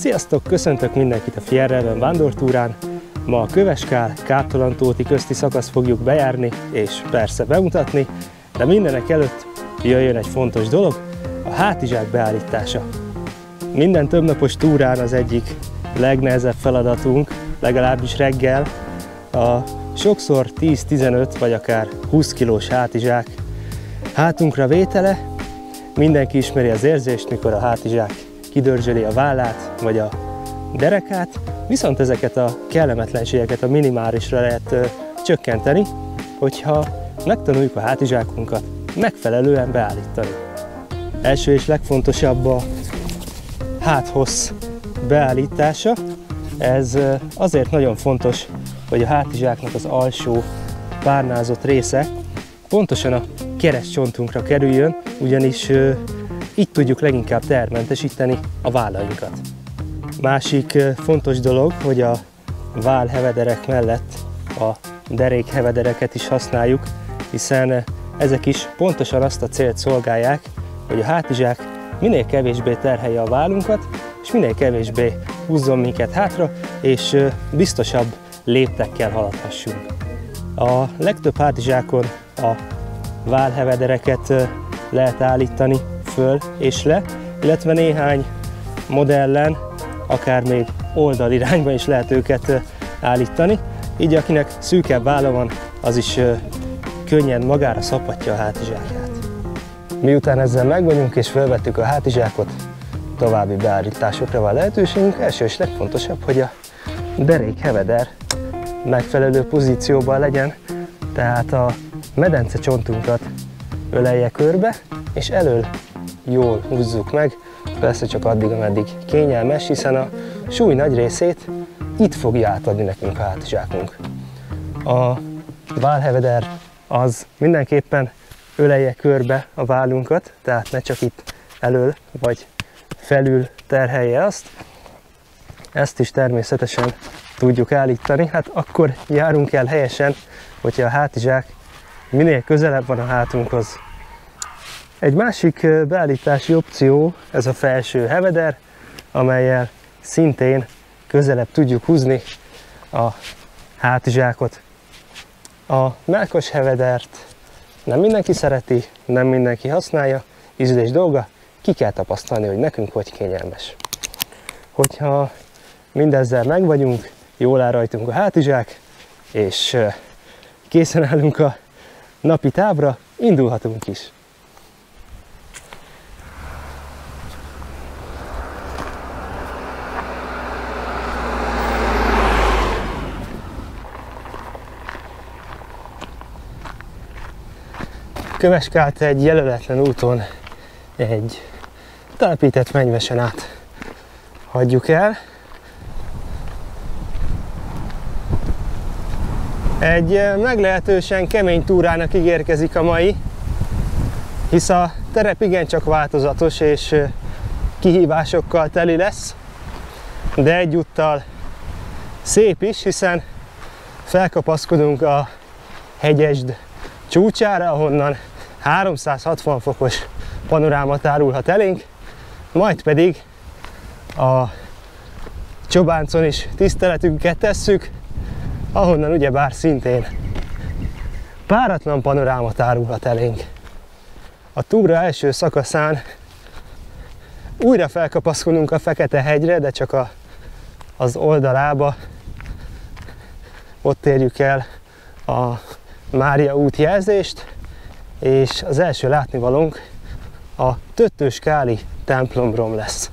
Sziasztok! Köszöntök mindenkit a Fierrelben vándortúrán. Ma a Köveskál-Káptalan-tóti közti szakaszt fogjuk bejárni és persze bemutatni, de mindenek előtt jöjjön egy fontos dolog, a hátizsák beállítása. Minden többnapos túrán az egyik legnehezebb feladatunk, legalábbis reggel, a sokszor 10-15 vagy akár 20 kilós hátizsák hátunkra vétele. Mindenki ismeri az érzést, mikor a hátizsák kidörzsöli a vállát vagy a derekát, viszont ezeket a kellemetlenségeket a minimálisra lehet csökkenteni, hogyha megtanuljuk a hátizsákunkat megfelelően beállítani. Első és legfontosabb a háthossz beállítása. Ez azért nagyon fontos, hogy a hátizsáknak az alsó párnázott része pontosan a keresztcsontunkra kerüljön, ugyanis így tudjuk leginkább tehermentesíteni a vállainkat. Másik fontos dolog, hogy a vállhevederek mellett a derékhevedereket is használjuk, hiszen ezek is pontosan azt a célt szolgálják, hogy a hátizsák minél kevésbé terhelje a vállunkat, és minél kevésbé húzzon minket hátra, és biztosabb léptekkel haladhassunk. A legtöbb hátizsákon a vállhevedereket lehet állítani föl és le, illetve néhány modellen akár még oldalirányba is lehet őket állítani, így akinek szűkebb válla van, az is könnyen magára szapatja a hátizsákját. Miután ezzel meg vagyunk és felvettük a hátizsákot, további beállításokra van lehetőségünk. Első és legfontosabb, hogy a derékheveder megfelelő pozícióban legyen, tehát a medence csontunkat ölelje körbe, és elől jól húzzuk meg, persze csak addig, ameddig kényelmes, hiszen a súly nagy részét itt fogja átadni nekünk a hátizsákunk. A vállheveder az mindenképpen ölelje körbe a vállunkat, tehát ne csak itt elől vagy felül terhelje azt. Ezt is természetesen tudjuk állítani, hát akkor járunk el helyesen, hogyha a hátizsák minél közelebb van a hátunkhoz. Egy másik beállítási opció ez a felső heveder, amellyel szintén közelebb tudjuk húzni a hátizsákot. A mellkas hevedert nem mindenki szereti, nem mindenki használja, ízlés dolga, ki kell tapasztalni, hogy nekünk hogy kényelmes. Hogyha mindezzel meg vagyunk, jól áll rajtunk a hátizsák, és készen állunk a napi távra, indulhatunk is. Köveskált egy jelöletlen úton egy telepített mennyvesen át hagyjuk el. Egy meglehetősen kemény túrának ígérkezik a mai, hisz a terep igencsak változatos és kihívásokkal teli lesz, de egyúttal szép is, hiszen felkapaszkodunk a hegyesd csúcsára, ahonnan 360 fokos panoráma tárulhat elénk, majd pedig a Csobáncon is tiszteletünket tesszük, ahonnan ugyebár szintén páratlan panoráma tárulhat elénk. A túra első szakaszán újra felkapaszkodunk a Fekete-hegyre, de csak az oldalába. Ott érjük el a Mária útjelzést, és az első látnivalónk a Töttös-Káli templomrom lesz.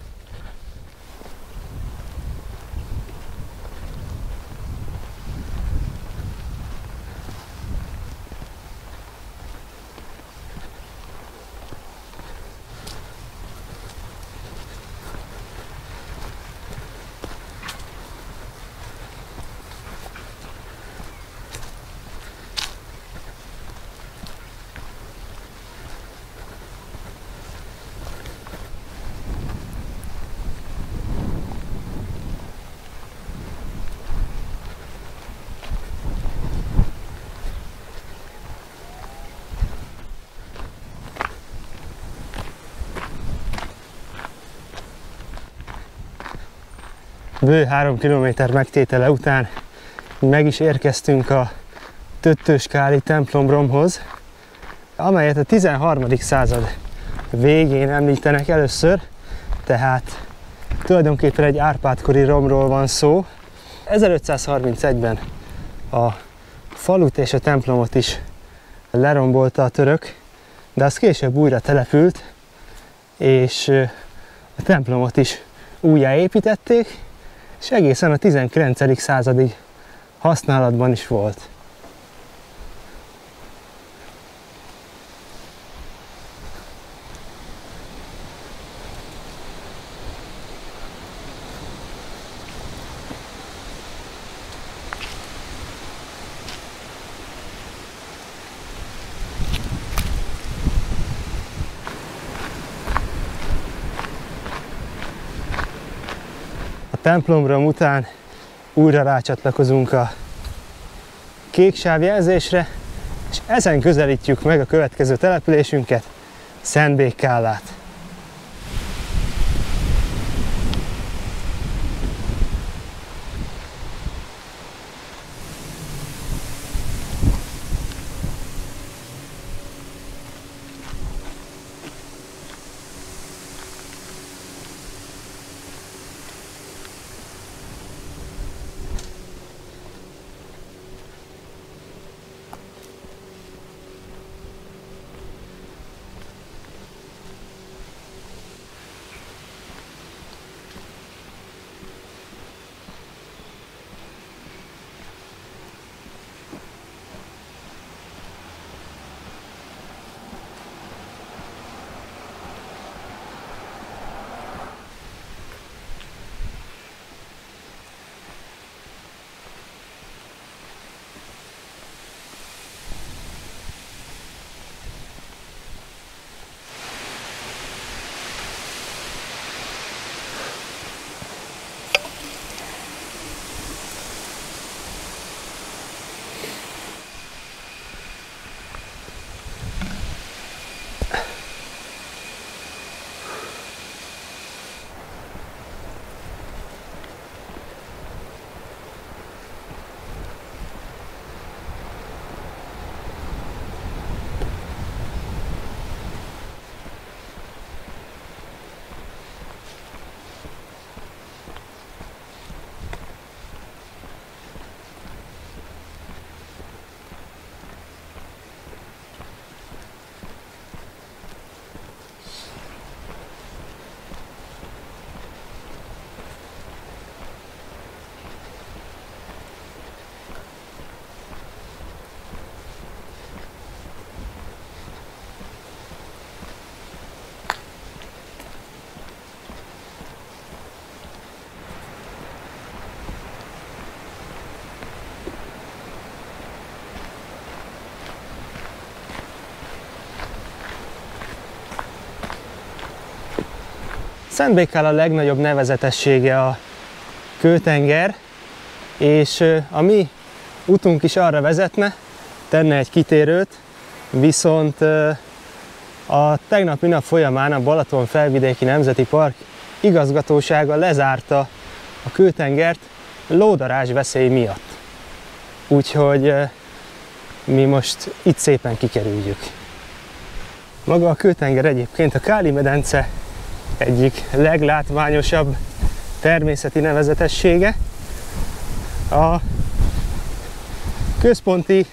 bő 3 km megtétele után meg is érkeztünk a Töttöskáli templomromhoz, amelyet a 13. század végén említenek először, tehát tulajdonképpen egy Árpád-kori romról van szó. 1531-ben a falut és a templomot is lerombolta a török, de az később újra települt, és a templomot is újjáépítették, és egészen a 19. századig használatban is volt. A templomrom után újra rácsatlakozunk a kék sávjelzésre, és ezen közelítjük meg a következő településünket, Szentbékkálát. Szentbékkál a legnagyobb nevezetessége a kőtenger, és a mi utunk is arra vezetne, tenne egy kitérőt, viszont a tegnapi nap folyamán a Balaton Felvidéki Nemzeti Park igazgatósága lezárta a kőtengert lódarázs veszély miatt. Úgyhogy mi most itt szépen kikerüljük. Maga a kőtenger egyébként a Káli-medence egyik leglátványosabb természeti nevezetessége. A központi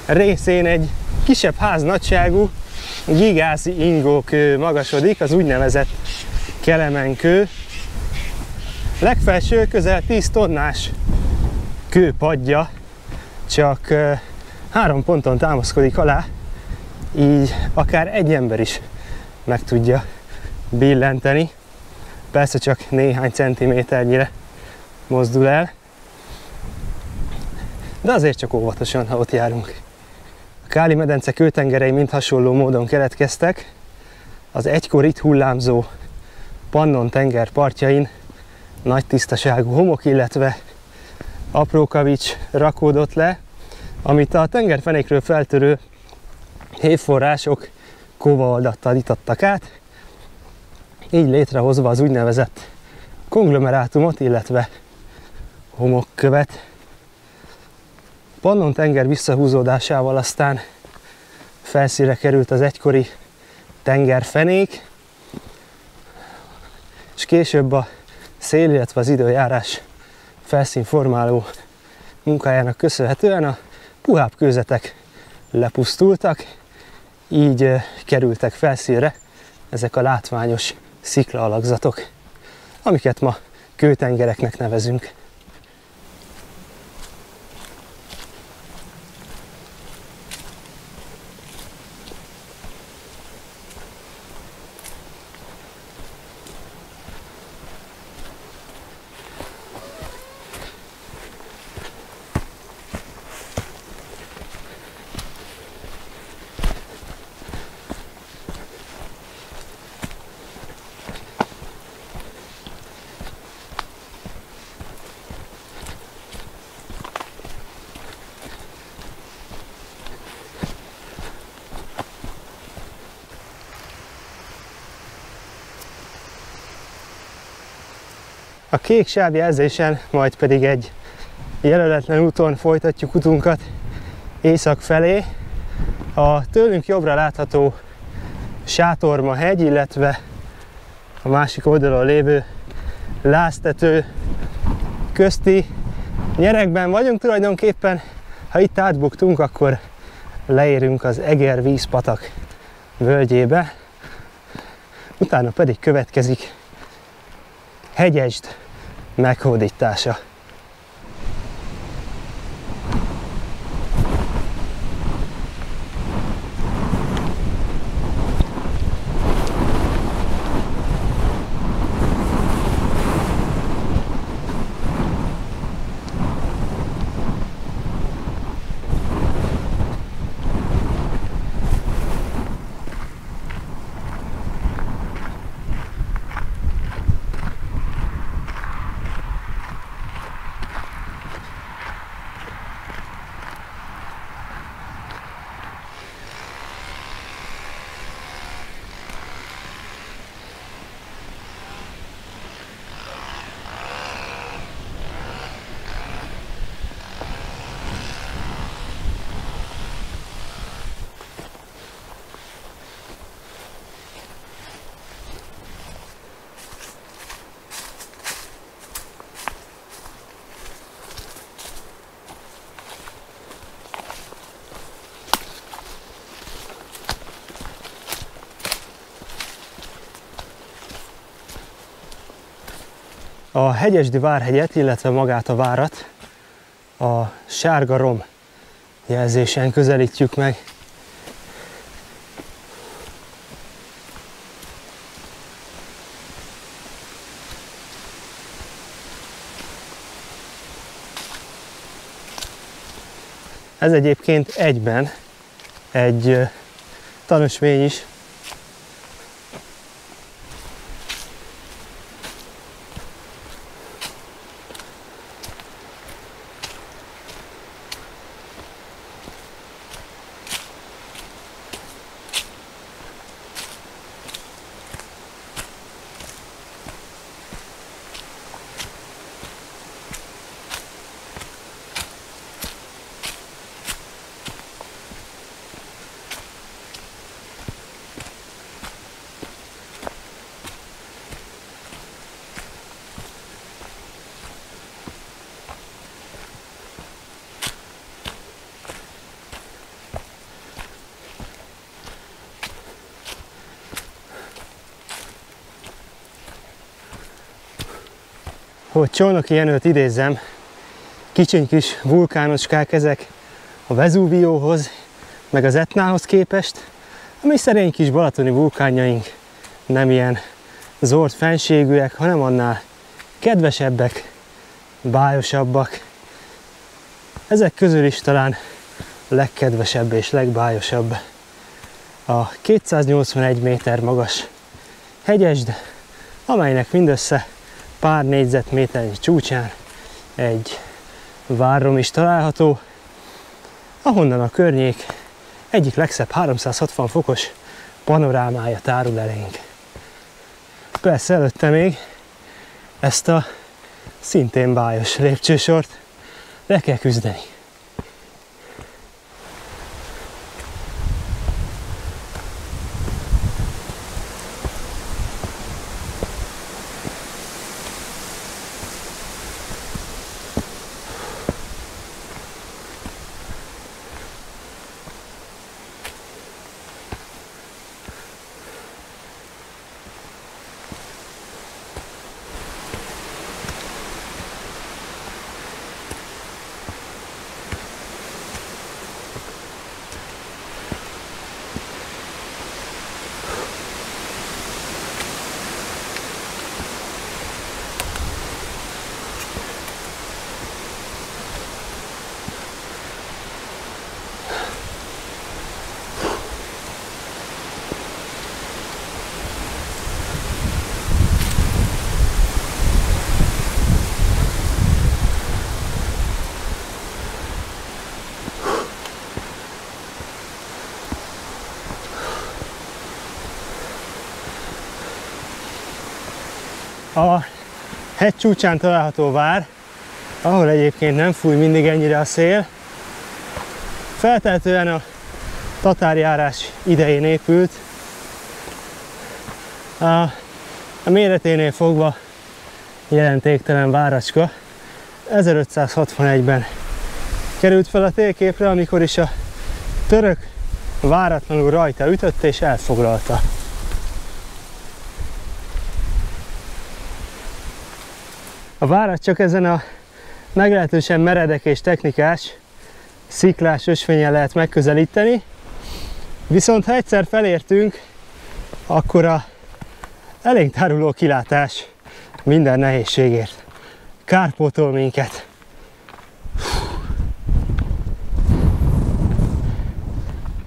részén egy kisebb ház nagyságú gigászi ingókő magasodik, az úgynevezett Kelemenkő. Legfelső közel 10 tonnás kőpadja csak 3 ponton támaszkodik alá, így akár egy ember is meg tudja billenteni. Persze csak néhány centiméternyire mozdul el, de azért csak óvatosan, ha ott járunk. A Káli-medence kőtengerei mind hasonló módon keletkeztek. Az egykor itt hullámzó Pannon-tenger partjain nagy tisztaságú homok, illetve apró kavics rakódott le, amit a tengerfenékről feltörő hévforrások kóvaoldattal itattak át, így létrehozva az úgynevezett konglomerátumot, illetve homokkövet. Pannon-tenger visszahúzódásával aztán felszínre került az egykori tengerfenék, és később a szél, illetve az időjárás felszínformáló munkájának köszönhetően a puhább kőzetek lepusztultak, így kerültek felszínre ezek a látványos sziklaalakzatok, amiket ma kőtengereknek nevezünk. A kék sávjelzésen, majd pedig egy jelöletlen úton folytatjuk utunkat észak felé. A tőlünk jobbra látható Sátorma hegy, illetve a másik oldalon lévő Láztető közti nyeregben vagyunk tulajdonképpen. Ha itt átbuktunk, akkor leérünk az Eger-vízpatak völgyébe. Utána pedig következik Hegyesd meghódítása. A Hegyesdi várhegyet, illetve magát a várat a sárga rom jelzésen közelítjük meg. Ez egyébként egyben egy tanösvény is. Hogy Csolnoki Jenőt idézzem, kicsiny kis vulkánocskák ezek a Vezúvióhoz, meg az Etnához képest. A mi szerény kis balatoni vulkánjaink nem ilyen zord fenségűek, hanem annál kedvesebbek, bájosabbak. Ezek közül is talán a legkedvesebb és legbájosabb a 281 méter magas Hegyesd, amelynek mindössze pár négyzetméternyi csúcsán egy várrom is található, ahonnan a környék egyik legszebb 360 fokos panorámája tárul elénk. Persze előtte még ezt a szintén bájos lépcsősort le kell küzdeni. A hegy csúcsán található vár, ahol egyébként nem fúj mindig ennyire a szél, feltehetően a tatárjárás idején épült. A méreténél fogva jelentéktelen váracska. 1561-ben került fel a térképre, amikor is a török váratlanul rajta ütött és elfoglalta. A várat csak ezen a meglehetősen meredek és technikás, sziklás ösvényen lehet megközelíteni, viszont ha egyszer felértünk, akkor a elégtáruló kilátás minden nehézségért kárpótol minket.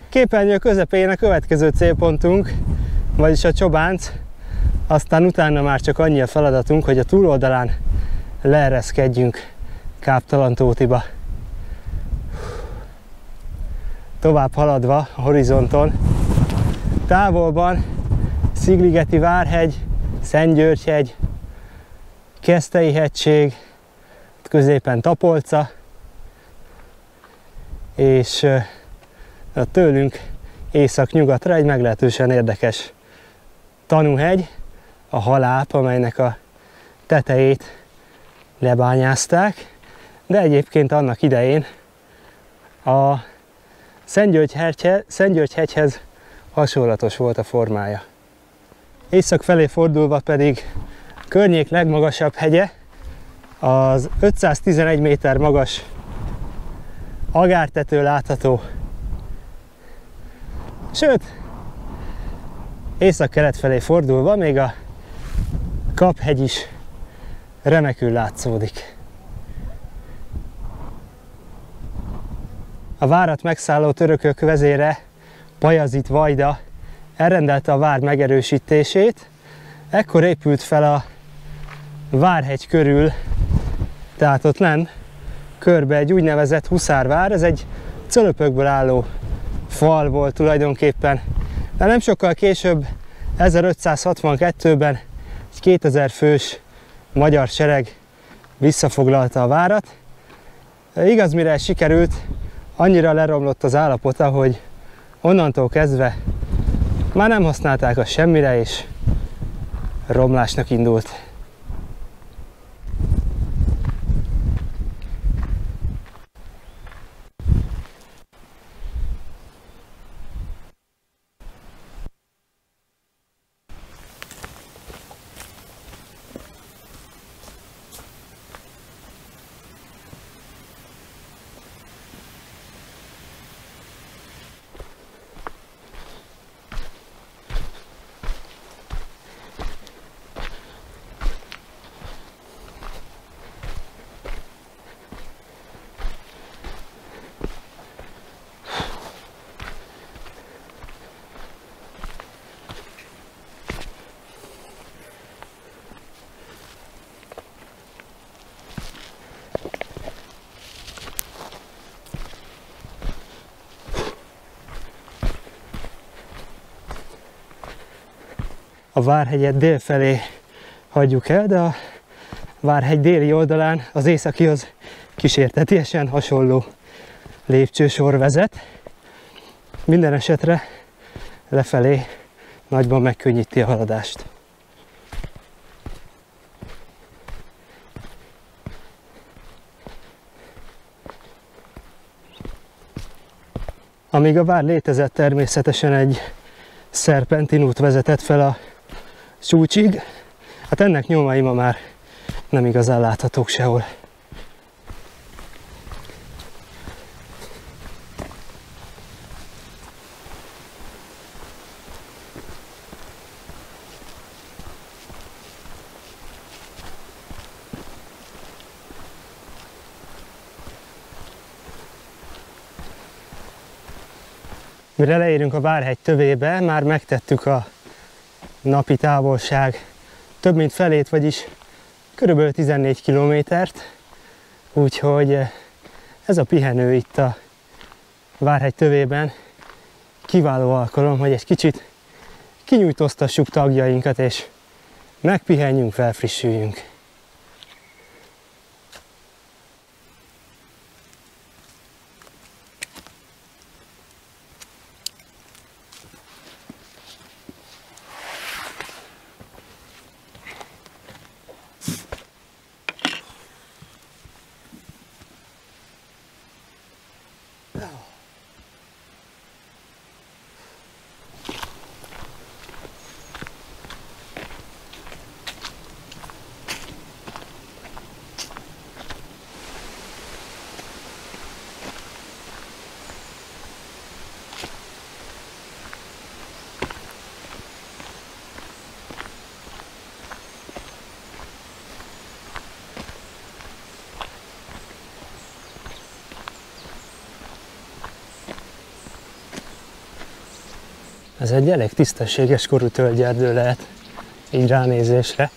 Képernyő közepén a következő célpontunk, vagyis a Csobánc, aztán utána már csak annyi a feladatunk, hogy a túloldalán leereszkedjünk Káptalantótiba. Tovább haladva a horizonton, távolban Szigligeti várhegy, Szentgyörgy-hegy, Keszthelyi hegység, középen Tapolca, és tőlünk észak-nyugatra egy meglehetősen érdekes tanúhegy, a Haláp, amelynek a tetejét lebányázták, de egyébként annak idején a Szentgyörgy-hegyhez hasonlatos volt a formája. Észak felé fordulva pedig a környék legmagasabb hegye, az 511 méter magas Agártető látható. Sőt, észak-kelet felé fordulva még a Kaphegy is remekül látszódik. A várat megszálló törökök vezére, Pajazit Vajda elrendelte a vár megerősítését, ekkor épült fel a várhegy körül, tehát ott lent körbe egy úgynevezett huszárvár, ez egy cölöpökből álló fal volt tulajdonképpen, de nem sokkal később, 1562-ben egy 2000 fős magyar sereg visszafoglalta a várat. Igaz, mire sikerült, annyira leromlott az állapota, hogy onnantól kezdve már nem használták azt semmire, és romlásnak indult. A Várhegyet dél felé hagyjuk el, de a Várhegy déli oldalán az északihoz kísértetiesen hasonló lépcsősor vezet. Minden esetre lefelé nagyban megkönnyíti a haladást. Amíg a vár létezett, természetesen egy szerpentinút vezetett fel a csúcsig. Hát ennek nyomai ma már nem igazán láthatók sehol. Mire leérünk a Várhegy tövébe, már megtettük a napi távolság több mint felét, vagyis körülbelül 14 kilométert. Úgyhogy ez a pihenő itt a Várhegy tövében kiváló alkalom, hogy egy kicsit kinyújtóztassuk tagjainkat, és megpihenjünk, felfrissüljünk. Ez egy elég tisztességes korú tölgyerdő lehet, így ránézésre.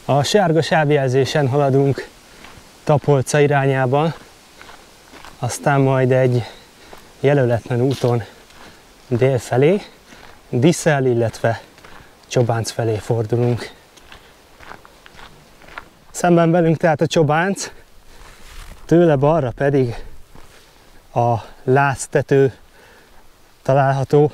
A sárga sávjelzésen haladunk Tapolca irányában, aztán majd egy jelöletlen úton dél felé, Diszel, illetve Csobánc felé fordulunk. Szemben velünk tehát a Csobánc, tőle balra pedig a Láztető található.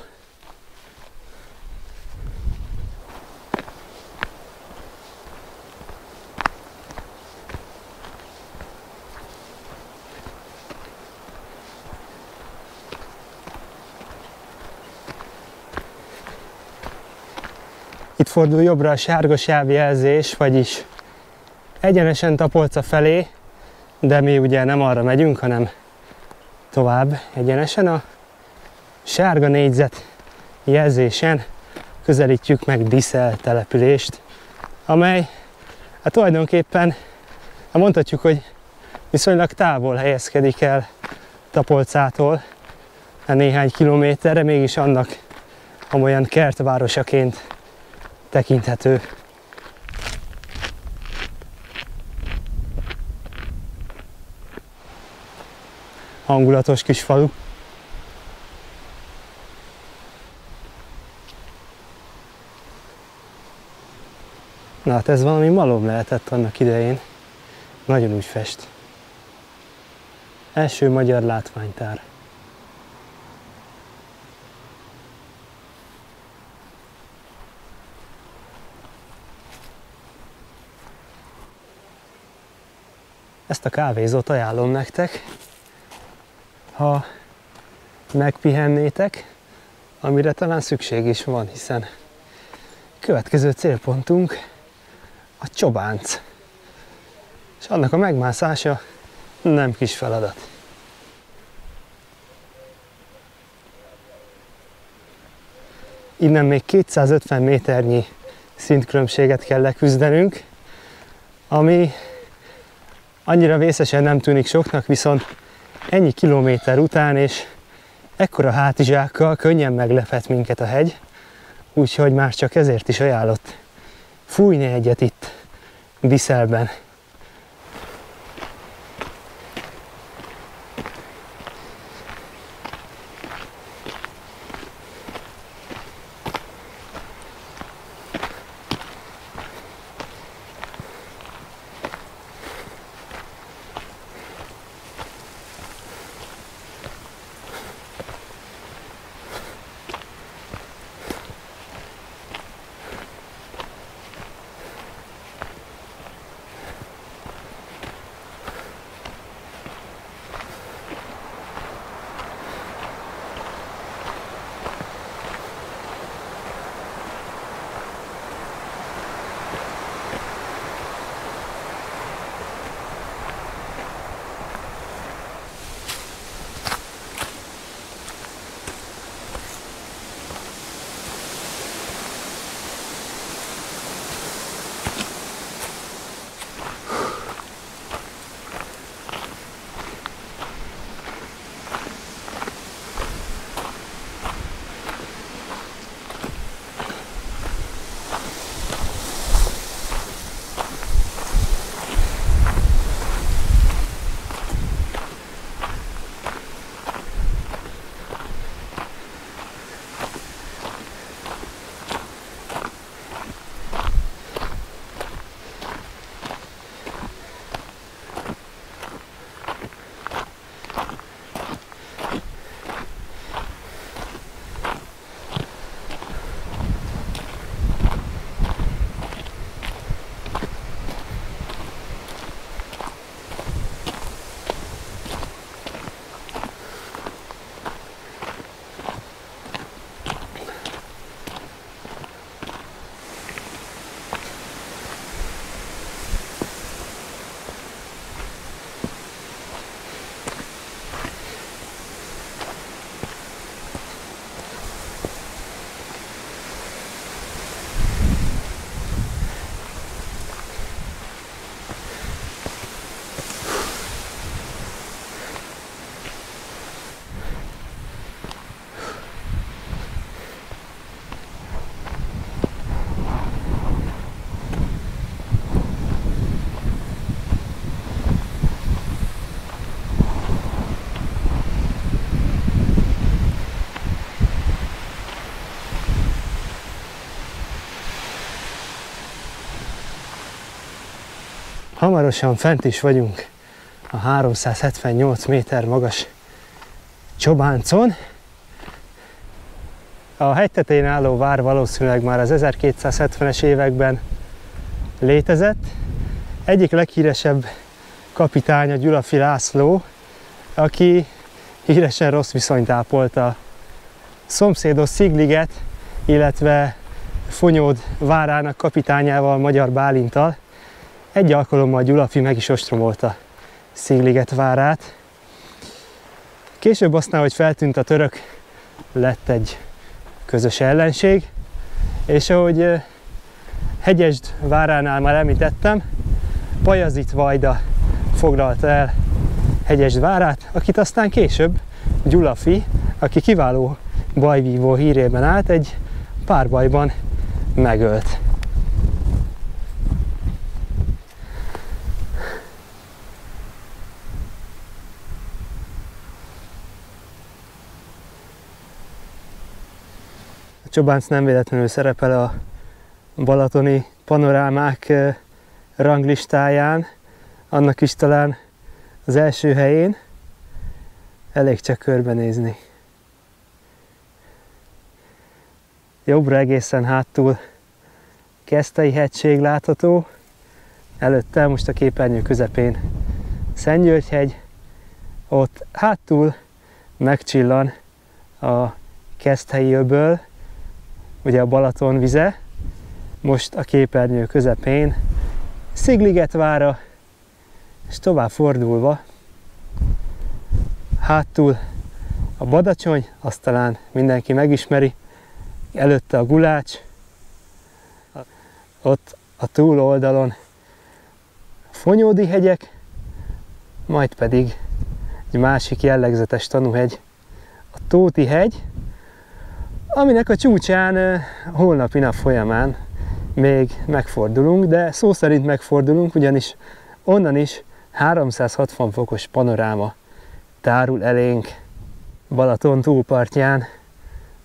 Itt fordul jobbra a sárga sávjelzés, vagyis egyenesen Tapolca felé, de mi ugye nem arra megyünk, hanem tovább egyenesen. A sárga négyzet jelzésen közelítjük meg Diszel települést, amely hát tulajdonképpen mondhatjuk, hogy viszonylag távol helyezkedik el Tapolcától, néhány kilométerre, mégis annak amolyan kertvárosaként tekinthető. Hangulatos kis falu. Na hát ez valami malom lehetett annak idején. Nagyon úgy fest. Első magyar látványtár. Ezt a kávézót ajánlom nektek, ha megpihennétek, amire talán szükség is van, hiszen következő célpontunk a Csobánc. És annak a megmászása nem kis feladat. Innen még 250 méternyi szintkülönbséget kell leküzdenünk, ami annyira vészesen nem tűnik soknak, viszont ennyi kilométer után és ekkora hátizsákkal könnyen meglepett minket a hegy, úgyhogy már csak ezért is ajánlott fújni egyet itt Bisszelben. Hamarosan fent is vagyunk a 378 méter magas Csobáncon. A hegy tetején álló vár valószínűleg már az 1270-es években létezett. Egyik leghíresebb kapitánya Gyulafy László, aki híresen rossz viszonyt ápolt a szomszédos Szigliget, illetve Fonyód várának kapitányával, Magyar Bálinttal. Egy alkalommal Gyulafy meg is ostromolta Szigliget várát. Később aztán, hogy feltűnt a török, lett egy közös ellenség, és ahogy Hegyesd váránál már említettem, Pajazit vajda foglalta el Hegyesd várát, akit aztán később Gyulafy, aki kiváló bajvívó hírében állt, egy párbajban megölt. A Csobánc nem véletlenül szerepel a balatoni panorámák ranglistáján, annak is talán az első helyén. Elég csak körbenézni. Jobbra egészen hátul Keszthelyi hegység látható, előtte most a képernyő közepén Szentgyörgy-hegy, ott hátul megcsillan a Keszthelyi öböl, ugye a Balaton vize, most a képernyő közepén Szigliget vára, és tovább fordulva hátul a Badacsony, azt talán mindenki megismeri, előtte a Gulács, ott a túloldalon a Fonyódi hegyek, majd pedig egy másik jellegzetes tanúhegy, a Tóti hegy, aminek a csúcsán holnapi nap folyamán még megfordulunk, de szó szerint megfordulunk, ugyanis onnan is 360 fokos panoráma tárul elénk. Balaton túlpartján,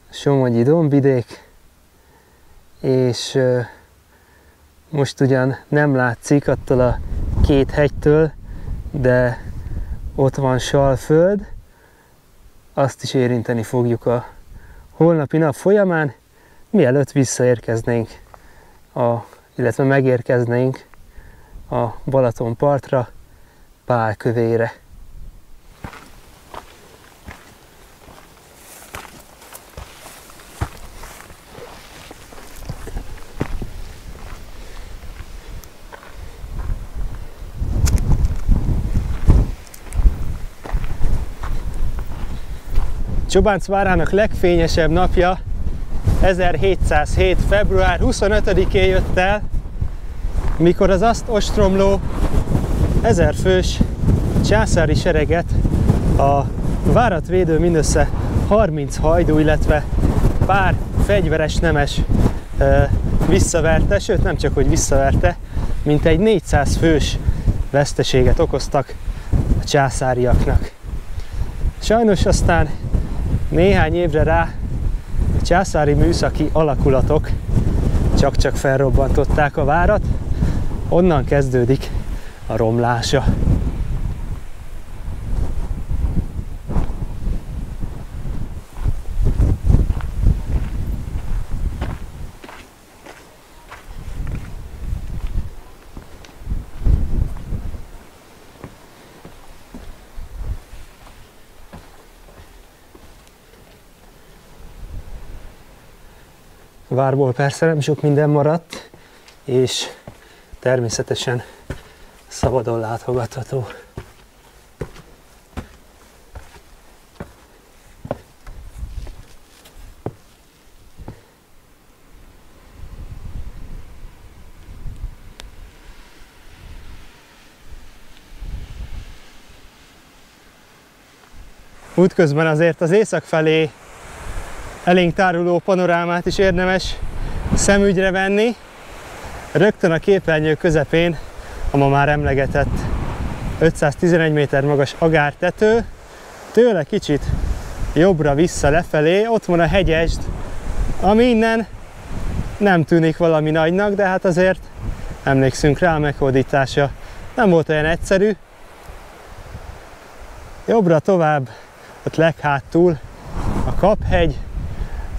Somogyi dombvidék, és most ugyan nem látszik attól a két hegytől, de ott van Salföld, azt is érinteni fogjuk a holnapi nap folyamán, mielőtt visszaérkeznénk, illetve megérkeznénk a Balaton partra, Pálkövére. Csobánc várának legfényesebb napja 1707. február 25-én jött el, mikor az azt ostromló 1000 fős császári sereget a várat védő mindössze 30 hajdú, illetve pár fegyveres nemes visszaverte, sőt nem csak hogy visszaverte, mintegy 400 fős veszteséget okoztak a császáriaknak. Sajnos aztán néhány évre rá a császári műszaki alakulatok csak-csak felrobbantották a várat, onnan kezdődik a romlása. Várból persze nem sok minden maradt, és természetesen szabadon látogatható. Útközben azért az észak felé elénk táruló panorámát is érdemes szemügyre venni. Rögtön a képernyő közepén a ma már emlegetett 511 méter magas agártető, tőle kicsit jobbra vissza lefelé, ott van a hegyesd, ami innen nem tűnik valami nagynak, de hát azért emlékszünk rá, a meghódítása nem volt olyan egyszerű. Jobbra tovább, ott leghátul a Kaphegy,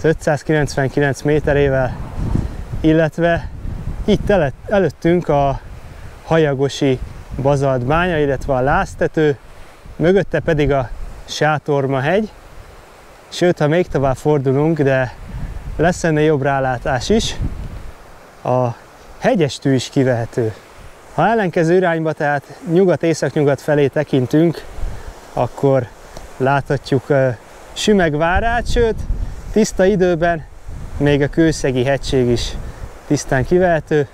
599 méterével, illetve itt előttünk a Hajagosi bazaltbánya, illetve a Láztető, mögötte pedig a Sátormahegy, sőt, ha még tovább fordulunk, de lesz ennél jobb rálátás is, a Hegyestű is kivehető. Ha ellenkező irányba, tehát nyugat-észak-nyugat felé tekintünk, akkor láthatjuk Sümeg várát, sőt, tiszta időben még a Kőszegi hegység is tisztán kivehető.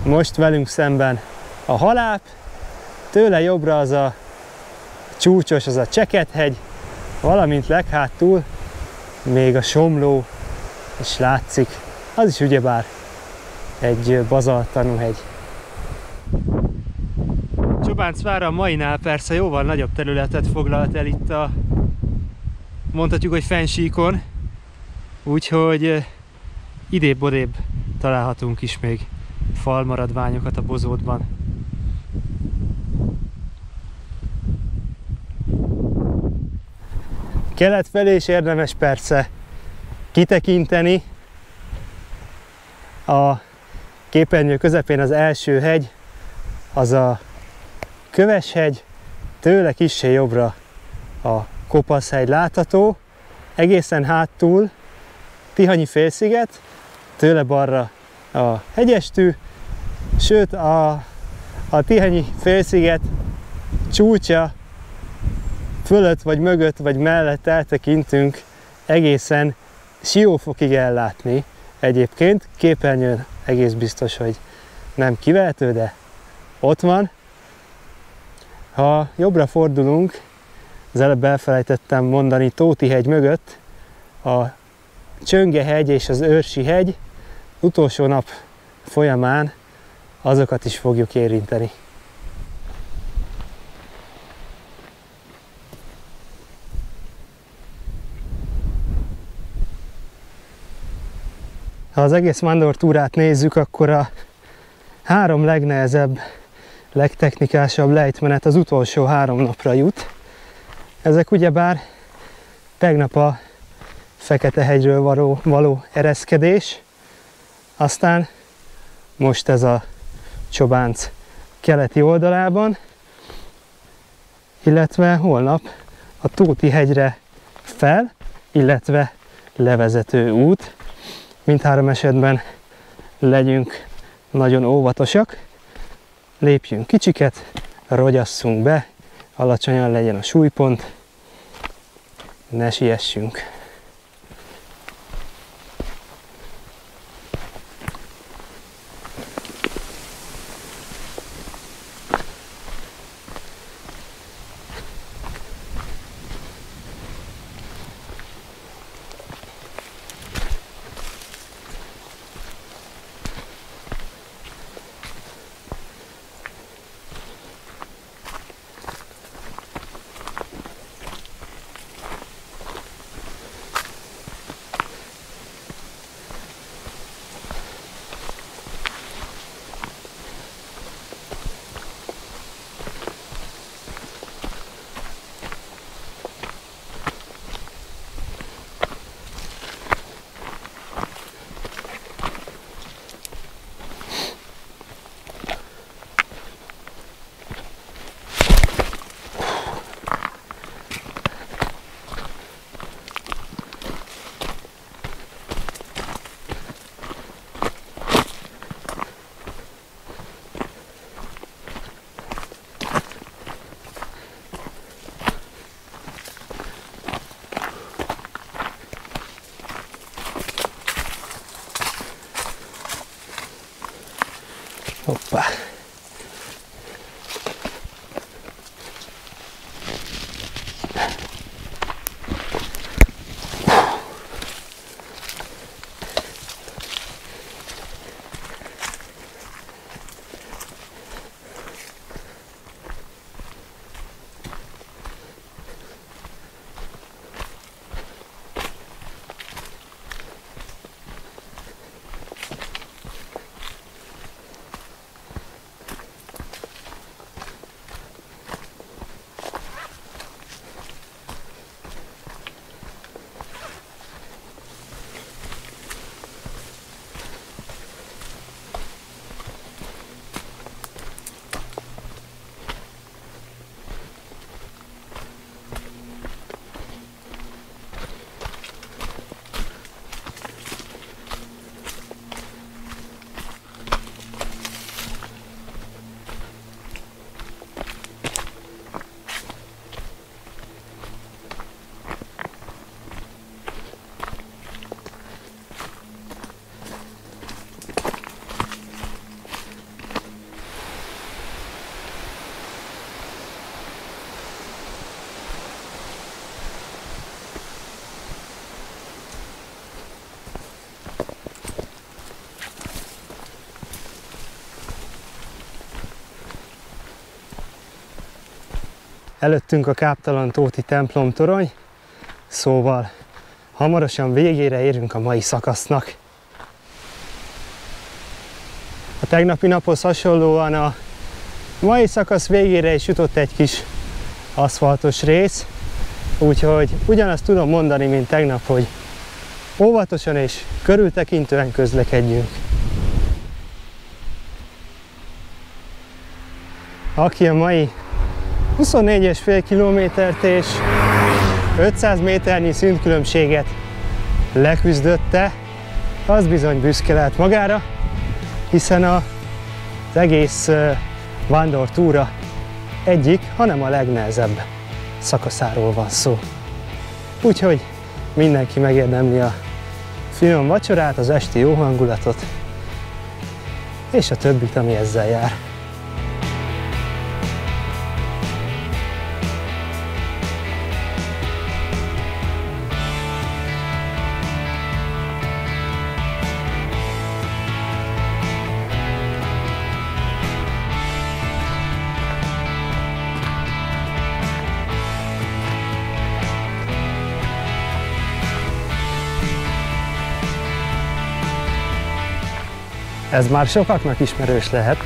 Most velünk szemben a Haláp, tőle jobbra az a csúcsos, az a Cseked-hegy, valamint leghátul még a Somló is látszik. Az is ugyebár egy bazalttanú hegy. Csobáncvára a mainál persze jóval nagyobb területet foglalt el itt a, mondhatjuk, hogy fennsíkon, úgyhogy idébb-odébb találhatunk is még falmaradványokat a bozótban. Kelet felé is érdemes persze kitekinteni. A képernyő közepén az első hegy, az a Köveshegy, tőle kissé jobbra a Kopaszhegy látható, egészen hátul Tihanyi félsziget, tőle balra a Hegyestű, sőt a Tihanyi félsziget csúcsa fölött, vagy mögött, vagy mellett eltekintünk, egészen Siófokig ellátni. Egyébként képernyőn egész biztos, hogy nem kivehető, de ott van. Ha jobbra fordulunk, Az előbb elfelejtettem mondani, Tóti-hegy mögött a Csönge-hegy és az Őrsi-hegy, utolsó nap folyamán azokat is fogjuk érinteni. Ha az egész vándortúrát nézzük, akkor a 3 legnehezebb, legtechnikásabb lejtmenet az utolsó 3 napra jut. Ezek ugyebár tegnap a Fekete-hegyről való ereszkedés, aztán most ez a Csobánc keleti oldalában, illetve holnap a Tóti-hegyre fel, illetve levezető út. Mindhárom esetben legyünk nagyon óvatosak, lépjünk kicsiket, rogyasszunk be, alacsonyan legyen a súlypont, ne siessünk. Hoppá! Előttünk a káptalan tóti templomtorony, szóval hamarosan végére érünk a mai szakasznak. A tegnapi naphoz hasonlóan a mai szakasz végére is jutott egy kis aszfaltos rész, úgyhogy ugyanazt tudom mondani, mint tegnap, hogy óvatosan és körültekintően közlekedjünk. Aki a mai 24,5 kilométert és 500 méternyi szintkülönbséget leküzdötte, az bizony büszke lehet magára, hiszen az egész vándortúra egyik, hanem a legnehezebb szakaszáról van szó. Úgyhogy mindenki megérdemli a finom vacsorát, az esti jó hangulatot, és a többit, ami ezzel jár. Ez már sokaknak ismerős lehet.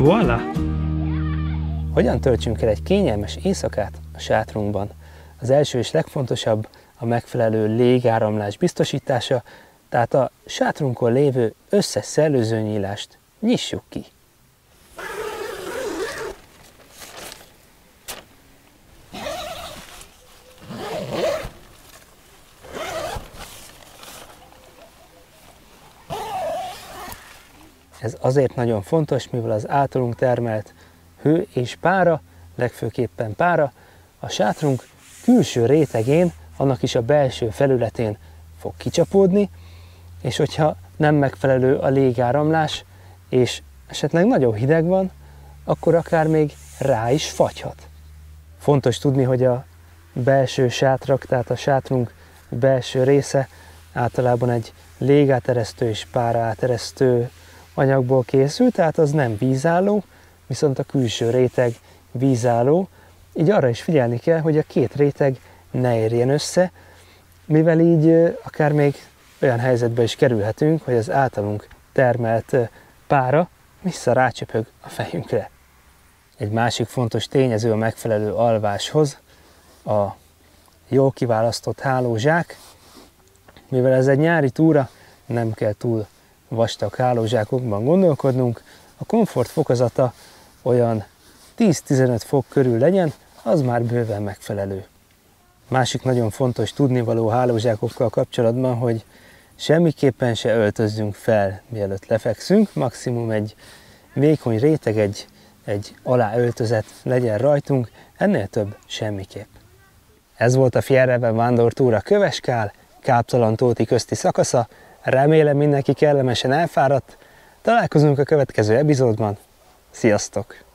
Voilà! Hogyan töltsünk el egy kényelmes éjszakát a sátrunkban? Az első és legfontosabb a megfelelő légáramlás biztosítása, tehát a sátrunkon lévő összes szellőzőnyílást nyissuk ki. Ez azért nagyon fontos, mivel az általunk termelt hő és pára, legfőképpen pára, a sátrunk külső rétegén, annak is a belső felületén fog kicsapódni, és hogyha nem megfelelő a légáramlás, és esetleg nagyon hideg van, akkor akár még rá is fagyhat. Fontos tudni, hogy a belső sátrak, tehát a sátrunk belső része általában egy légáteresztő és páraáteresztő anyagból készül, tehát az nem vízálló, viszont a külső réteg vízálló, így arra is figyelni kell, hogy a két réteg ne érjen össze, mivel így akár még olyan helyzetbe is kerülhetünk, hogy az általunk termelt pára vissza rácsöpög a fejünkre. Egy másik fontos tényező a megfelelő alváshoz a jól kiválasztott hálózsák. Mivel ez egy nyári túra, nem kell túl vastag hálózsákokban gondolkodnunk, a komfort fokozata olyan 10-15 fok körül legyen, az már bőven megfelelő. Másik nagyon fontos tudnivaló hálózsákokkal kapcsolatban, hogy semmiképpen se öltözzünk fel, mielőtt lefekszünk, maximum egy vékony réteg, egy aláöltözet legyen rajtunk, ennél több semmiképp. Ez volt a Fjerreben vándortúra Köveskál, Káptalan-Tóti közti szakasza, remélem mindenki kellemesen elfáradt, találkozunk a következő epizódban, sziasztok!